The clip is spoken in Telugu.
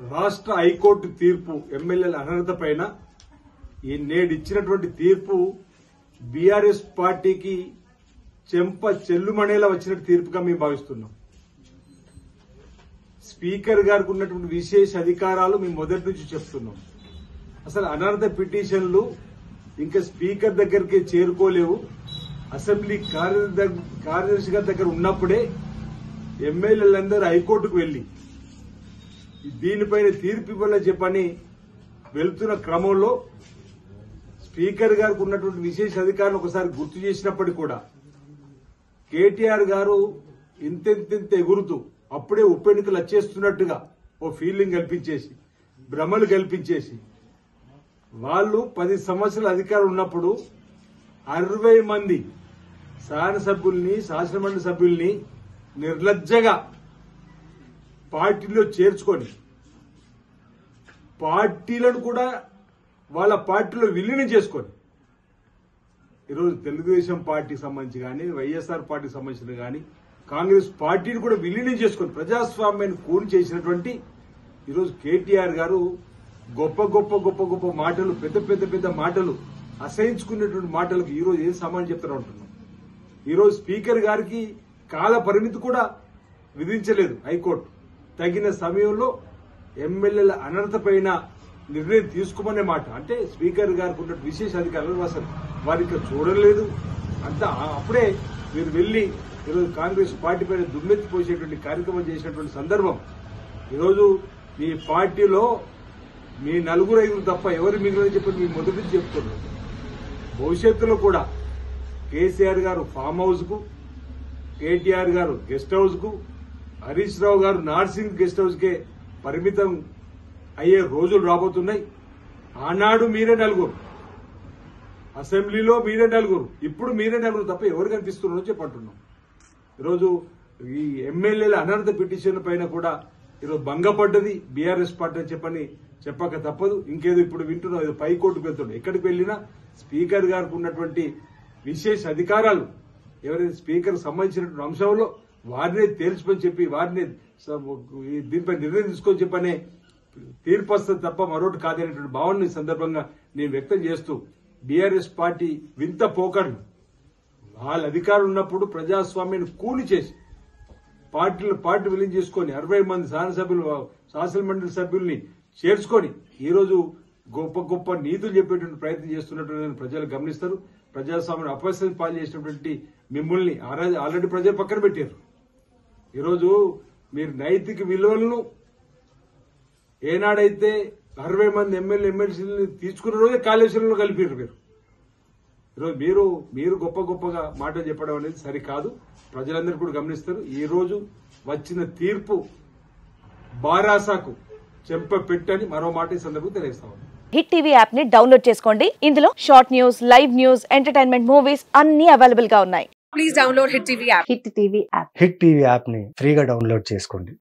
రాష్ట్ర హైకోర్టు తీర్పు ఎమ్మెల్యేల అనర్హత పైన ఈ నేడిచ్చినటువంటి తీర్పు బీఆర్ఎస్ పార్టీకి చెంప చెల్లుమణేలా వచ్చిన తీర్పుగా మేము భావిస్తున్నాం. స్పీకర్ గారికి ఉన్నటువంటి విశేష అధికారాలు మేము మొదటి నుంచి చెప్తున్నాం. అసలు అనర్హత పిటిషన్లు ఇంకా స్పీకర్ దగ్గరికి చేరుకోలేవు. అసెంబ్లీ కార్యదర్శి గారి దగ్గర ఉన్నప్పుడే ఎమ్మెల్యేలందరూ హైకోర్టుకు వెళ్లి దీనిపైన తీర్పు ఇవ్వాలని చెప్పని వెళ్తున్న క్రమంలో స్పీకర్ గారికి ఉన్నటువంటి విశేష అధికారులు ఒకసారి గుర్తు చేసినప్పటికీ కూడా కేటీఆర్ గారు ఇంతెంత ఎగురుతూ అప్పుడే ఉప ఎన్నికలు వచ్చేస్తున్నట్టుగా ఓ ఫీలింగ్ కల్పించేసి భ్రమలు కల్పించేసి వాళ్ళు 10 సంవత్సరాల అధికారం ఉన్నప్పుడు 60 మంది శాసనసభ్యుల్ని శాసనమండలి సభ్యుల్ని నిర్లజ్జగా పార్టీలో చేర్చుకొని పార్టీలను కూడా వాళ్ళ పార్టీలో విలీనం చేసుకొని ఈరోజు తెలుగుదేశం పార్టీకి సంబంధించి కానీ వైఎస్ఆర్ పార్టీకి సంబంధించిన కానీ కాంగ్రెస్ పార్టీని కూడా విలీనం చేసుకొని ప్రజాస్వామ్యాన్ని కూని చేసినటువంటి ఈరోజు కేటీఆర్ గారు గొప్ప గొప్ప గొప్ప గొప్ప మాటలు పెద్ద మాటలు అసహించుకునేటువంటి మాటలకు ఈరోజు ఏం సమాధానం చెప్తారో అంటున్నాం. ఈరోజు స్పీకర్ గారికి కాల పరిమితి కూడా విధించలేదు హైకోర్టు. తగిన సమయంలో ఎమ్మెల్యేల అనర్హత పైన నిర్ణయం తీసుకోమనే మాట. అంటే స్పీకర్ గారికి ఉన్న విశేష అధికారులు అసలు వారికి చూడలేదు. అంతా అప్పుడే మీరు వెళ్లి ఈరోజు కాంగ్రెస్ పార్టీ పైన దుమ్మెత్తి పోసేటువంటి కార్యక్రమం చేసినటువంటి సందర్భం. ఈరోజు మీ పార్టీలో మీ 4-5 తప్ప ఎవరు మిగిలిన చెప్పి మీ మొదటి నుంచి చెప్తున్నారు. భవిష్యత్తులో కూడా కేసీఆర్ గారు ఫామ్ హౌస్ కు, కేటీఆర్ గారు గెస్ట్ హౌస్ కు, హరీష్ రావు గారు నార్సింగ్ గెస్ట్ హౌస్ కే పరిమితం అయ్యే రోజులు రాబోతున్నాయి. ఆనాడు మీరే 4, అసెంబ్లీలో మీరే 4, ఇప్పుడు మీరే 4 తప్ప ఎవరు కనిపిస్తున్నారో చెప్పంటున్నాం. ఈరోజు ఈ ఎమ్మెల్యేల అనర్హత పిటిషన్ పైన కూడా ఈరోజు భంగపడ్డది బీఆర్ఎస్ పార్టీ అని చెప్పని చెప్పక తప్పదు. ఇంకేదో ఇప్పుడు వింటున్నాం, ఏదో పైకోర్టుకు వెళ్తున్నాం. ఎక్కడికి వెళ్లినా స్పీకర్ గారికి ఉన్నటువంటి విశేష అధికారాలు ఎవరైతే స్పీకర్ సంబంధించినటువంటి అంశంలో వారినే తేల్చుకొని చెప్పి వారిని దీనిపై నిర్ణయం తీసుకొని చెప్పనే తీర్పు వస్తుంది తప్ప మరొకటి కాదనేటువంటి భావన ఈ సందర్భంగా నేను వ్యక్తం చేస్తూ బీఆర్ఎస్ పార్టీ వింత పోకడ్లు వాళ్ళ అధికారులు ఉన్నప్పుడు ప్రజాస్వామ్యాన్ని కూలి చేసి పార్టీ విలీనం చేసుకుని 60 మంది శాసనమండలి సభ్యుల్ని చేర్చుకొని ఈరోజు గొప్ప గొప్ప నీతులు చెప్పేటువంటి ప్రయత్నం చేస్తున్నట్టు ప్రజలు గమనిస్తారు. ప్రజాస్వామ్యం అపస్యం పాలు చేసినటువంటి మిమ్మల్ని ఆల్రెడీ ప్రజలు పక్కన పెట్టారు. ఈరోజు మీరు నైతిక విలువలను ఏనాడైతే 60 మంది ఎమ్మెల్సీని తీసుకున్న రోజే కాళేశ్వరంలో కలిపారు. ఈరోజు మీరు గొప్పగా మాటలు చెప్పడం అనేది సరికాదు. ప్రజలందరూ కూడా గమనిస్తారు. ఈ రోజు వచ్చిన తీర్పు బారాసాకు చెంప పెట్టని మరో మాట ఈ సందర్భంగా తెలియజేస్తాం. హిట్ టీవీ యాప్ ని డౌన్లోడ్ చేసుకోండి. ఇందులో short news, live news, entertainment movies అన్ని అవైలబుల్ గా ఉన్నాయి. Please download hit TV app. Hit TV app ని ఫ్రీగా డౌన్లోడ్ చేసుకోండి.